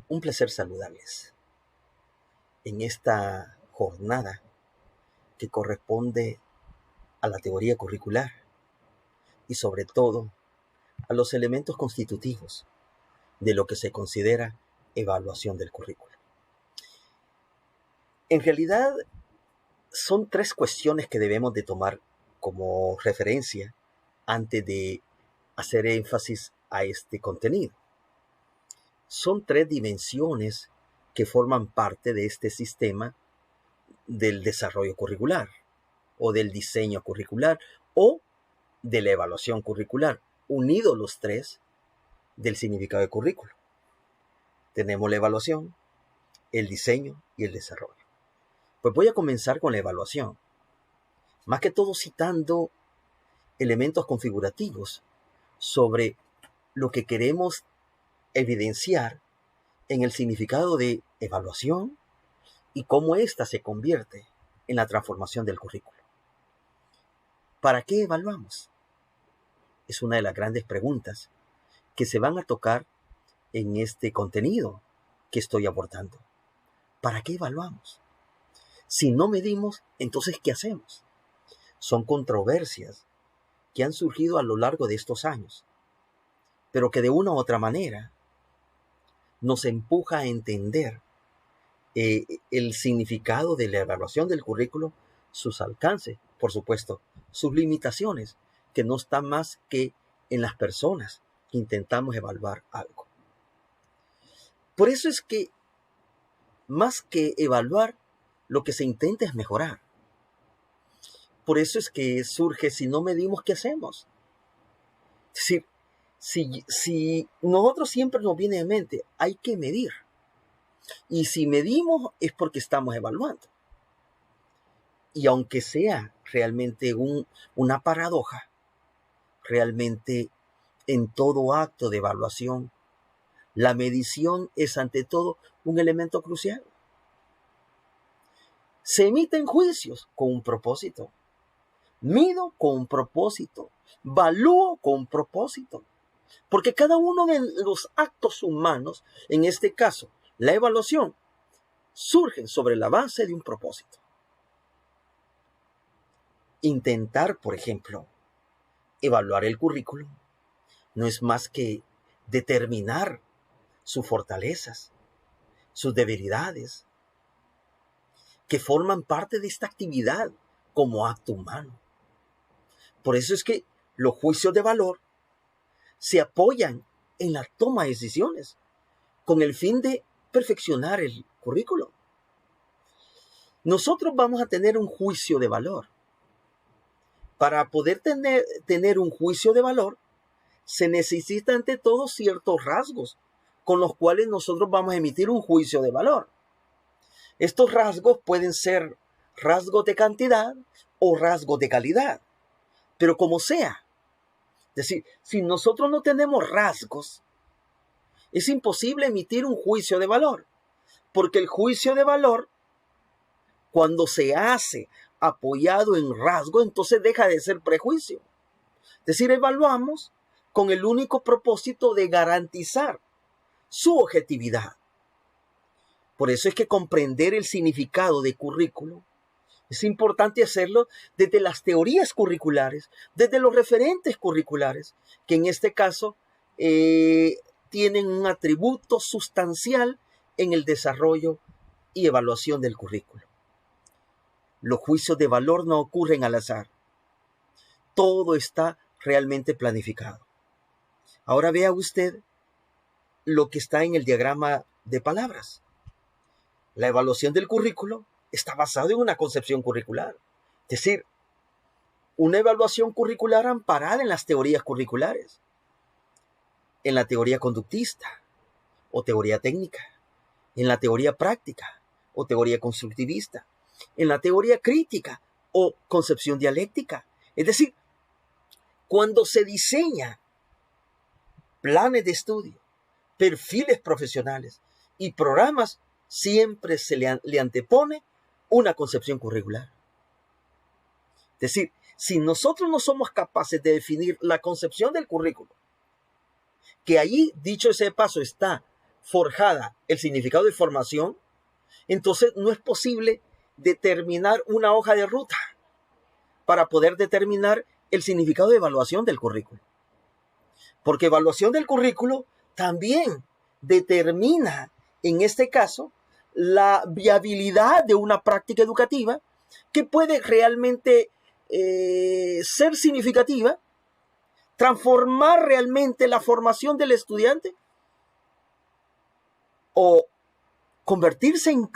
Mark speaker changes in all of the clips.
Speaker 1: Un placer saludarles en esta jornada que corresponde a la teoría curricular y sobre todo a los elementos constitutivos de lo que se considera evaluación del currículo. En realidad son tres cuestiones que debemos de tomar como referencia antes de hacer énfasis a este contenido. Son tres dimensiones que forman parte de este sistema del desarrollo curricular o del diseño curricular o de la evaluación curricular, unidos los tres del significado de currículo. Tenemos la evaluación, el diseño y el desarrollo. Pues voy a comenzar con la evaluación, más que todo citando elementos configurativos sobre lo que queremos evidenciar en el significado de evaluación y cómo ésta se convierte en la transformación del currículo. ¿Para qué evaluamos? Es una de las grandes preguntas que se van a tocar en este contenido que estoy abordando. ¿Para qué evaluamos? Si no medimos, entonces ¿qué hacemos? Son controversias que han surgido a lo largo de estos años, pero que de una u otra manera nos empuja a entender el significado de la evaluación del currículo, sus alcances, por supuesto, sus limitaciones, que no están más que en las personas que intentamos evaluar algo. Por eso es que, más que evaluar, lo que se intenta es mejorar. Por eso es que surge, si no medimos, ¿qué hacemos? Es decir, si nosotros siempre nos viene en mente, hay que medir. Y si medimos es porque estamos evaluando. Y aunque sea realmente una paradoja, realmente en todo acto de evaluación, la medición es ante todo un elemento crucial. Se emiten juicios con un propósito. Mido con un propósito. Valúo con un propósito. Porque cada uno de los actos humanos, en este caso, la evaluación, surgen sobre la base de un propósito. Intentar, por ejemplo, evaluar el currículum no es más que determinar sus fortalezas, sus debilidades, que forman parte de esta actividad como acto humano. Por eso es que los juicios de valor se apoyan en la toma de decisiones con el fin de perfeccionar el currículo. Nosotros vamos a tener un juicio de valor. Para poder tener un juicio de valor, se necesita ante todo ciertos rasgos con los cuales nosotros vamos a emitir un juicio de valor. Estos rasgos pueden ser rasgos de cantidad o rasgos de calidad, pero como sea. Es decir, si nosotros no tenemos rasgos, es imposible emitir un juicio de valor, porque el juicio de valor, cuando se hace apoyado en rasgo, entonces deja de ser prejuicio. Es decir, evaluamos con el único propósito de garantizar su objetividad. Por eso es que comprender el significado de currículo es importante hacerlo desde las teorías curriculares, desde los referentes curriculares, que en este caso tienen un atributo sustancial en el desarrollo y evaluación del currículo. Los juicios de valor no ocurren al azar. Todo está realmente planificado. Ahora vea usted lo que está en el diagrama de palabras. La evaluación del currículo está basada en una concepción curricular. Es decir, una evaluación curricular amparada en las teorías curriculares, en la teoría conductista o teoría técnica, en la teoría práctica o teoría constructivista, en la teoría crítica o concepción dialéctica. Es decir, cuando se diseña planes de estudio, perfiles profesionales y programas, siempre se le antepone una concepción curricular. Es decir, si nosotros no somos capaces de definir la concepción del currículo, que allí, dicho ese paso, está forjada el significado de formación, entonces no es posible determinar una hoja de ruta para poder determinar el significado de evaluación del currículo. Porque evaluación del currículo también determina, en este caso, la viabilidad de una práctica educativa que puede realmente ser significativa, transformar realmente la formación del estudiante o convertirse en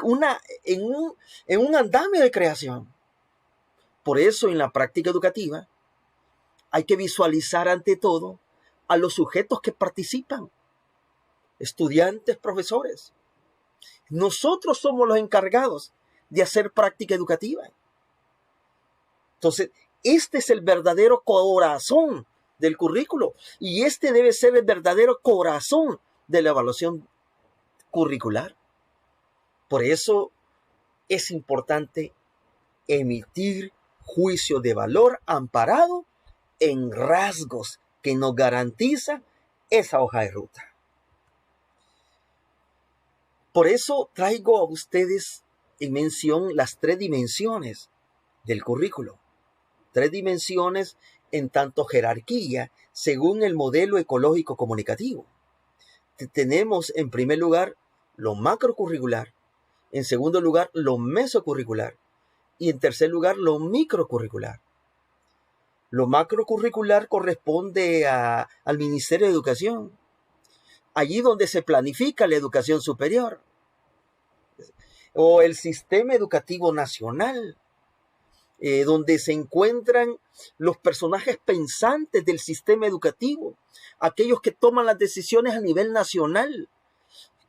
Speaker 1: un andamio de creación. Por eso en la práctica educativa hay que visualizar ante todo a los sujetos que participan, estudiantes, profesores. Nosotros somos los encargados de hacer práctica educativa. Entonces, este es el verdadero corazón del currículo y este debe ser el verdadero corazón de la evaluación curricular. Por eso es importante emitir juicio de valor amparado en rasgos que nos garantiza esa hoja de ruta. Por eso traigo a ustedes en mención las 3 dimensiones del currículo. 3 dimensiones en tanto jerarquía según el modelo ecológico comunicativo. Tenemos en primer lugar lo macrocurricular, en segundo lugar lo mesocurricular y en tercer lugar lo microcurricular. Lo macrocurricular corresponde al Ministerio de Educación, allí donde se planifica la educación superior, o el Sistema Educativo Nacional, donde se encuentran los personajes pensantes del sistema educativo, aquellos que toman las decisiones a nivel nacional,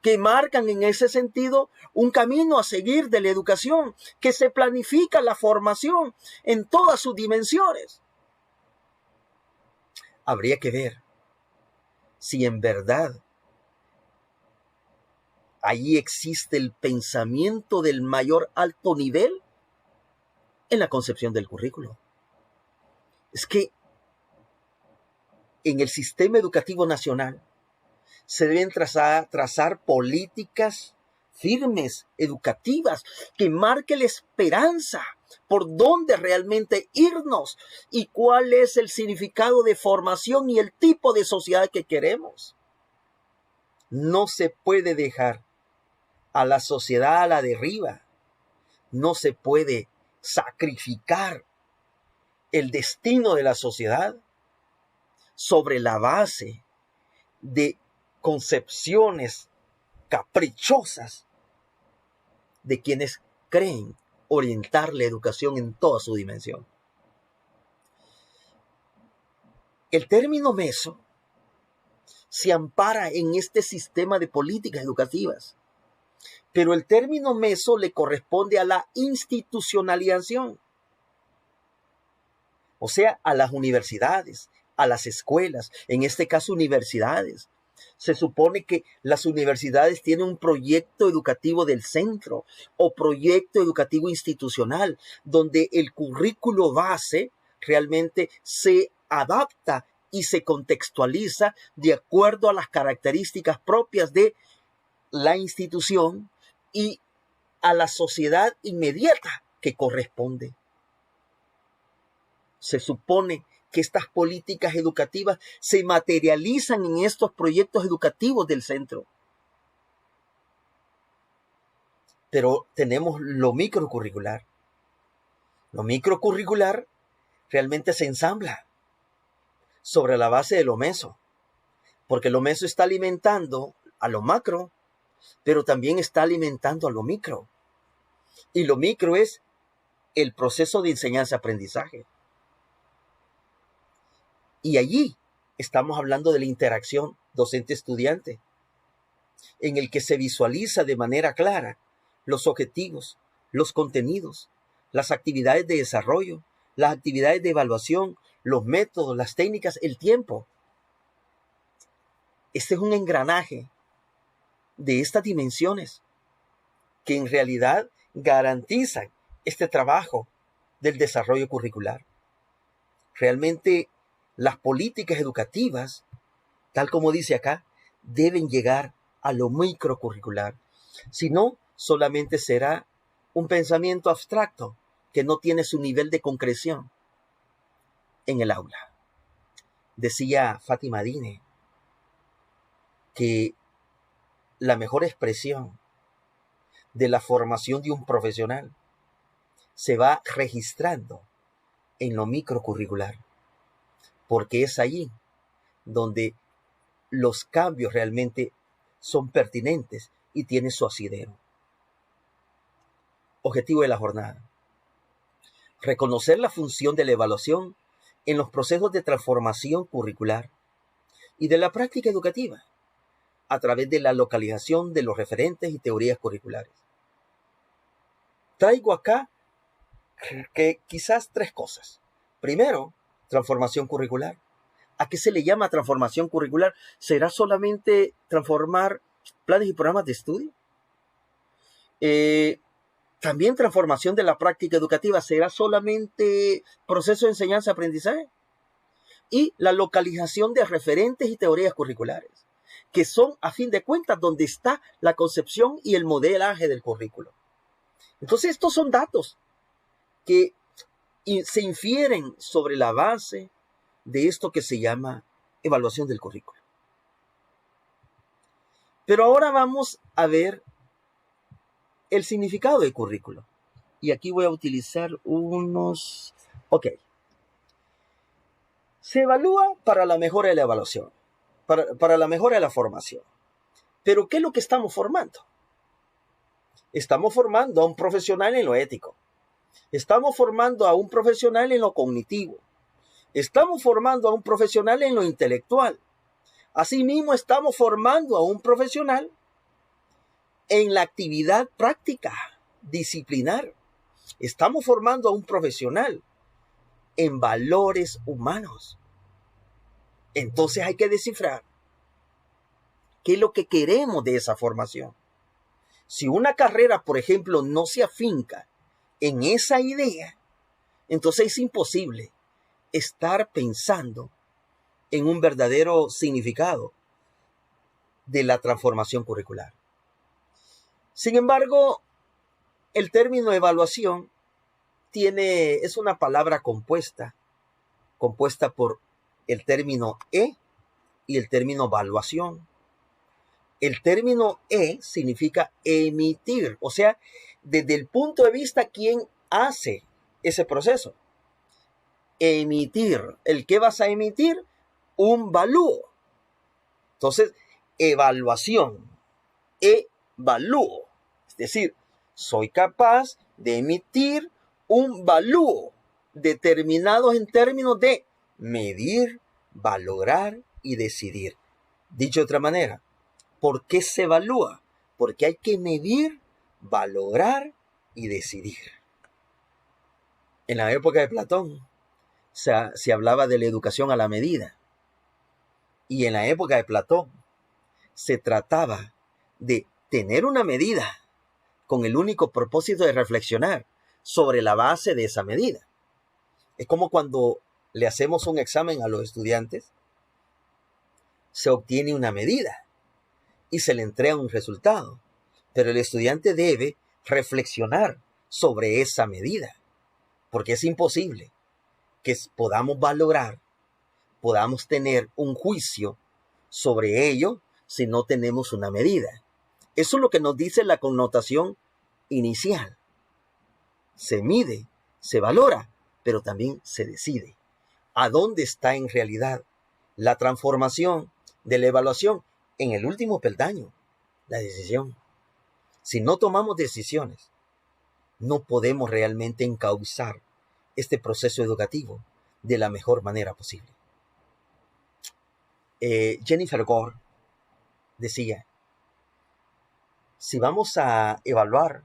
Speaker 1: que marcan en ese sentido un camino a seguir de la educación, que se planifica la formación en todas sus dimensiones. Habría que ver si en verdad allí existe el pensamiento del mayor alto nivel en la concepción del currículo. Es que en el sistema educativo nacional se deben trazar políticas firmes, educativas, que marquen la esperanza por dónde realmente irnos y cuál es el significado de formación y el tipo de sociedad que queremos. No se puede dejar a la sociedad a la deriva. No se puede sacrificar el destino de la sociedad sobre la base de concepciones caprichosas de quienes creen orientar la educación en toda su dimensión. El término meso se ampara en este sistema de políticas educativas, pero el término meso le corresponde a la institucionalización, o sea, a las universidades, a las escuelas, en este caso universidades. Se supone que las universidades tienen un proyecto educativo del centro o proyecto educativo institucional, donde el currículo base realmente se adapta y se contextualiza de acuerdo a las características propias de la institución y a la sociedad inmediata que corresponde. Se supone que estas políticas educativas se materializan en estos proyectos educativos del centro. Pero tenemos lo microcurricular. Lo microcurricular realmente se ensambla sobre la base de lo meso, porque lo meso está alimentando a lo macro, pero también está alimentando a lo micro. Y lo micro es el proceso de enseñanza-aprendizaje. Y allí estamos hablando de la interacción docente-estudiante, en el que se visualiza de manera clara los objetivos, los contenidos, las actividades de desarrollo, las actividades de evaluación, los métodos, las técnicas, el tiempo. Este es un engranaje de estas dimensiones que en realidad garantizan este trabajo del desarrollo curricular. Realmente las políticas educativas, tal como dice acá, deben llegar a lo microcurricular, sino solamente será un pensamiento abstracto que no tiene su nivel de concreción en el aula. Decía Fátima Dine que la mejor expresión de la formación de un profesional se va registrando en lo microcurricular, porque es allí donde los cambios realmente son pertinentes y tienen su asidero. Objetivo de la jornada: reconocer la función de la evaluación en los procesos de transformación curricular y de la práctica educativa a través de la localización de los referentes y teorías curriculares. Traigo acá que quizás 3 cosas. Primero, transformación curricular. ¿A qué se le llama transformación curricular? ¿Será solamente transformar planes y programas de estudio? También transformación de la práctica educativa. ¿Será solamente proceso de enseñanza-aprendizaje? Y la localización de referentes y teorías curriculares, que son, a fin de cuentas, donde está la concepción y el modelaje del currículo. Entonces, estos son datos que se infieren sobre la base de esto que se llama evaluación del currículo. Pero ahora vamos a ver el significado del currículo. Y aquí voy a utilizar unos... Ok. Se evalúa para la mejora de la evaluación, para la mejora de la formación. Pero ¿qué es lo que estamos formando? Estamos formando a un profesional en lo ético. Estamos formando a un profesional en lo cognitivo. Estamos formando a un profesional en lo intelectual. Asimismo, estamos formando a un profesional en la actividad práctica, disciplinar. Estamos formando a un profesional en valores humanos. Entonces hay que descifrar qué es lo que queremos de esa formación. Si una carrera, por ejemplo, no se afinca en esa idea, entonces es imposible estar pensando en un verdadero significado de la transformación curricular. Sin embargo, el término evaluación es una palabra compuesta por el término y el término evaluación. El término significa emitir, o sea, desde el punto de vista quién hace ese proceso. Emitir. ¿El qué vas a emitir? Un valúo. Entonces, evaluación. Evalúo. Es decir, soy capaz de emitir un valúo determinado en términos de medir, valorar y decidir. Dicho de otra manera, ¿por qué se evalúa? Porque hay que medir, valorar y decidir. En la época de Platón se hablaba de la educación a la medida. Y en la época de Platón se trataba de tener una medida con el único propósito de reflexionar sobre la base de esa medida. Es como cuando le hacemos un examen a los estudiantes, se obtiene una medida y se le entrega un resultado, pero el estudiante debe reflexionar sobre esa medida, porque es imposible que podamos valorar, podamos tener un juicio sobre ello si no tenemos una medida. Eso es lo que nos dice la connotación inicial. Se mide, se valora, pero también se decide. ¿A dónde está en realidad la transformación de la evaluación? En el último peldaño, la decisión. Si no tomamos decisiones, no podemos realmente encauzar este proceso educativo de la mejor manera posible. Jennifer Gore decía, si vamos a evaluar,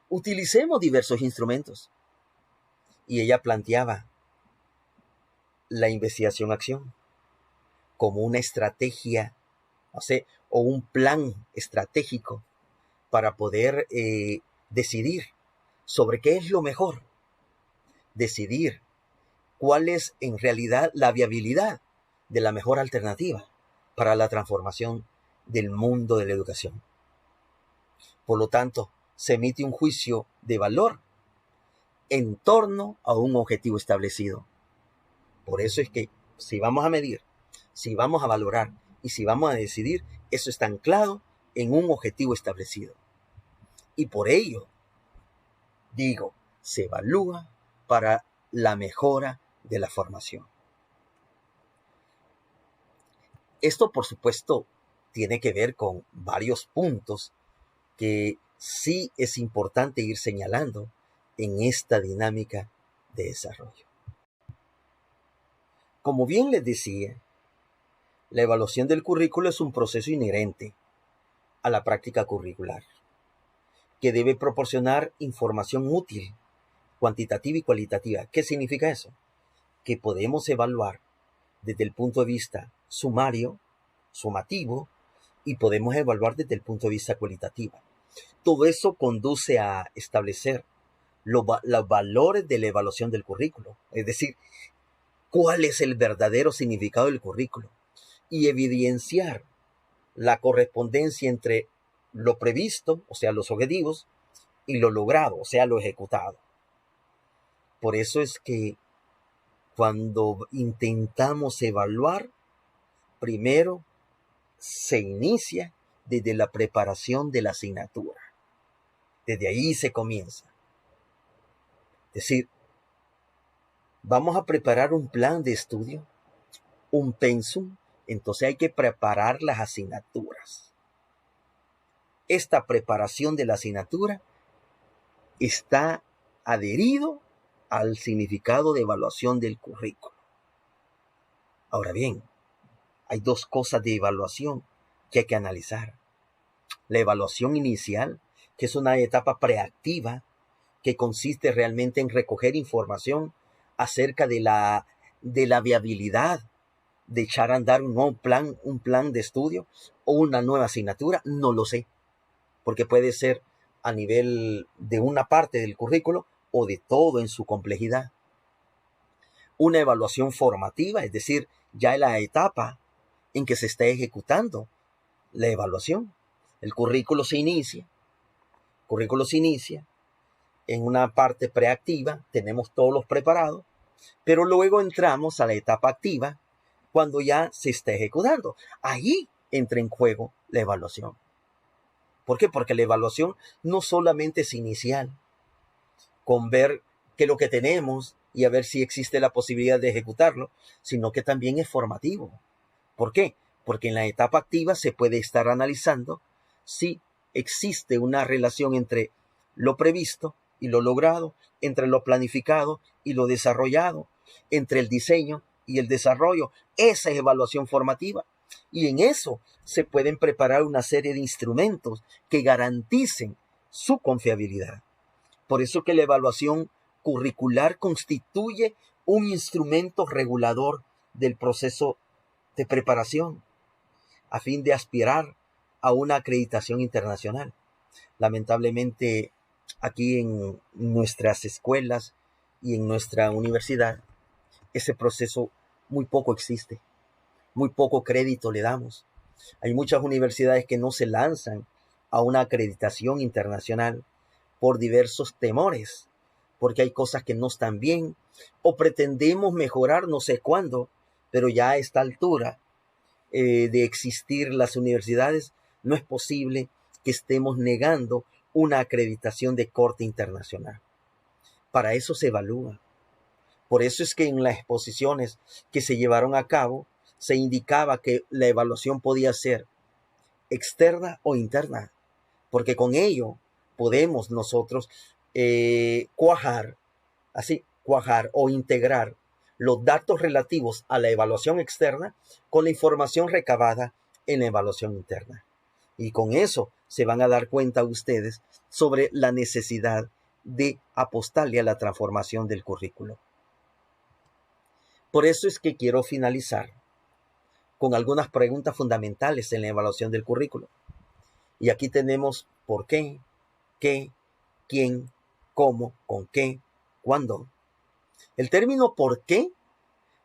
Speaker 1: utilicemos diversos instrumentos. Y ella planteaba la investigación-acción como una estrategia, o un plan estratégico para poder decidir sobre qué es lo mejor, decidir cuál es en realidad la viabilidad de la mejor alternativa para la transformación del mundo de la educación. Por lo tanto, se emite un juicio de valor en torno a un objetivo establecido. Por eso es que si vamos a medir, si vamos a valorar y si vamos a decidir, eso está anclado en un objetivo establecido. Y por ello, digo, se evalúa para la mejora de la formación. Esto, por supuesto, tiene que ver con varios puntos que sí es importante ir señalando en esta dinámica de desarrollo. Como bien les decía, la evaluación del currículo es un proceso inherente a la práctica curricular, que debe proporcionar información útil, cuantitativa y cualitativa. ¿Qué significa eso? Que podemos evaluar desde el punto de vista sumativo, y podemos evaluar desde el punto de vista cualitativo. Todo eso conduce a establecer los valores de la evaluación del currículo, es decir, cuál es el verdadero significado del currículo y evidenciar la correspondencia entre lo previsto, o sea, los objetivos, y lo logrado, o sea, lo ejecutado. Por eso es que cuando intentamos evaluar, primero se inicia desde la preparación de la asignatura. Desde ahí se comienza. Es decir, vamos a preparar un plan de estudio, un pensum, entonces hay que preparar las asignaturas. Esta preparación de la asignatura está adherido al significado de evaluación del currículo. Ahora bien, hay dos cosas de evaluación que hay que analizar. La evaluación inicial, que es una etapa preactiva, que consiste realmente en recoger información acerca de la viabilidad de echar a andar un plan de estudio o una nueva asignatura, no lo sé, porque puede ser a nivel de una parte del currículo o de todo en su complejidad. Una evaluación formativa, es decir, ya en la etapa en que se está ejecutando la evaluación. El currículo se inicia en una parte preactiva, tenemos todos los preparados, pero luego entramos a la etapa activa cuando ya se está ejecutando. Ahí entra en juego la evaluación. ¿Por qué? Porque la evaluación no solamente es inicial, con ver qué es lo que tenemos y a ver si existe la posibilidad de ejecutarlo, sino que también es formativo. ¿Por qué? Porque en la etapa activa se puede estar analizando si existe una relación entre lo previsto y lo logrado, entre lo planificado y lo desarrollado, entre el diseño y el desarrollo. Esa es evaluación formativa. Y en eso se pueden preparar una serie de instrumentos que garanticen su confiabilidad. Por eso que la evaluación curricular constituye un instrumento regulador del proceso de preparación a fin de aspirar a una acreditación internacional. Lamentablemente, aquí en nuestras escuelas y en nuestra universidad, ese proceso muy poco existe, muy poco crédito le damos. Hay muchas universidades que no se lanzan a una acreditación internacional por diversos temores, porque hay cosas que no están bien o pretendemos mejorar no sé cuándo, pero ya a esta altura de existir las universidades, no es posible que estemos negando una acreditación de corte internacional. Para eso se evalúa. Por eso es que en las exposiciones que se llevaron a cabo, se indicaba que la evaluación podía ser externa o interna, porque con ello podemos nosotros cuajar o integrar los datos relativos a la evaluación externa con la información recabada en la evaluación interna. Y con eso se van a dar cuenta ustedes sobre la necesidad de apostarle a la transformación del currículo. Por eso es que quiero finalizar con algunas preguntas fundamentales en la evaluación del currículo. Y aquí tenemos por qué, quién, cómo, con qué, cuándo. El término por qué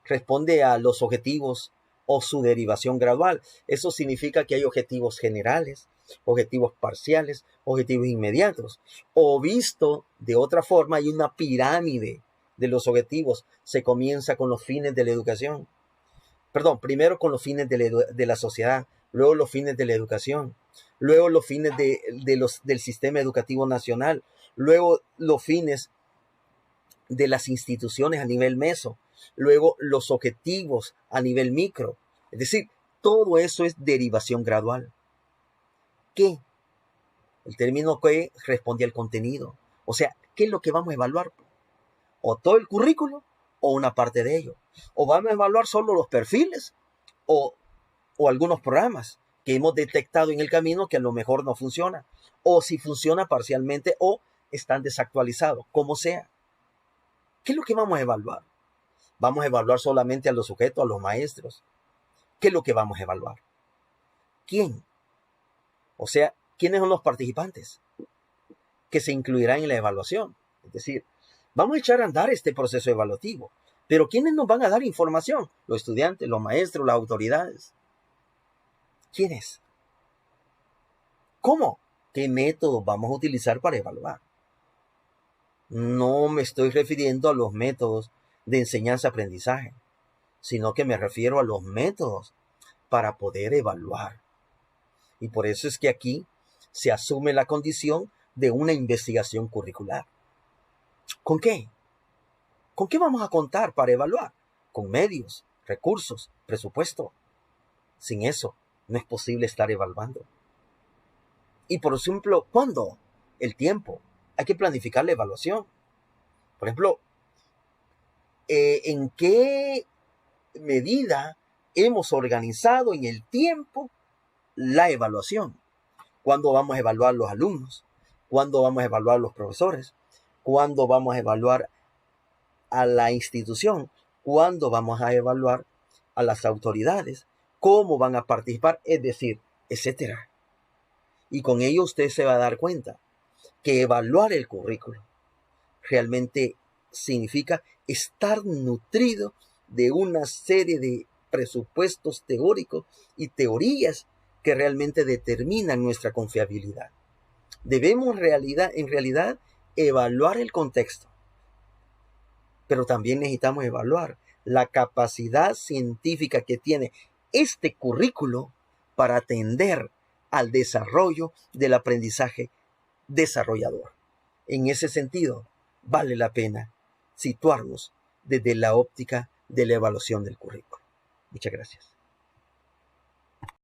Speaker 1: responde a los objetivos o su derivación gradual. Eso significa que hay objetivos generales, objetivos parciales, objetivos inmediatos. O visto de otra forma, hay una pirámide de los objetivos. Se comienza con los fines de la educación. Perdón, primero con los fines de la sociedad, luego los fines de la educación, luego los fines del sistema educativo nacional, luego los fines de las instituciones a nivel meso, luego los objetivos a nivel micro. Es decir, todo eso es derivación gradual. ¿Qué? El término que responde al contenido. O sea, ¿qué es lo que vamos a evaluar? O todo el currículo o una parte de ello. O vamos a evaluar solo los perfiles o algunos programas que hemos detectado en el camino que a lo mejor no funciona. O si funciona parcialmente o están desactualizados, como sea. ¿Qué es lo que vamos a evaluar? ¿Vamos a evaluar solamente a los sujetos, a los maestros? ¿Qué es lo que vamos a evaluar? ¿Quién? O sea, ¿quiénes son los participantes que se incluirán en la evaluación? Es decir, vamos a echar a andar este proceso evaluativo, pero ¿quiénes nos van a dar información? Los estudiantes, los maestros, las autoridades. ¿Quiénes? ¿Cómo? ¿Qué métodos vamos a utilizar para evaluar? No me estoy refiriendo a los métodos de enseñanza-aprendizaje, sino que me refiero a los métodos para poder evaluar. Y por eso es que aquí se asume la condición de una investigación curricular. ¿Con qué? ¿Con qué vamos a contar para evaluar? Con medios, recursos, presupuesto. Sin eso, no es posible estar evaluando. Y por ejemplo, ¿cuándo? El tiempo. Hay que planificar la evaluación. Por ejemplo, ¿en qué medida hemos organizado en el tiempo la evaluación? ¿Cuándo vamos a evaluar los alumnos? ¿Cuándo vamos a evaluar los profesores? ¿Cuándo vamos a evaluar a la institución? ¿Cuándo vamos a evaluar a las autoridades? ¿Cómo van a participar? Es decir, etcétera. Y con ello usted se va a dar cuenta que evaluar el currículo realmente significa estar nutrido de una serie de presupuestos teóricos y teorías que realmente determinan nuestra confiabilidad. Debemos en realidad evaluar el contexto, pero también necesitamos evaluar la capacidad científica que tiene este currículo para atender al desarrollo del aprendizaje desarrollador. En ese sentido, vale la pena situarnos desde la óptica de la evaluación del currículo. Muchas gracias.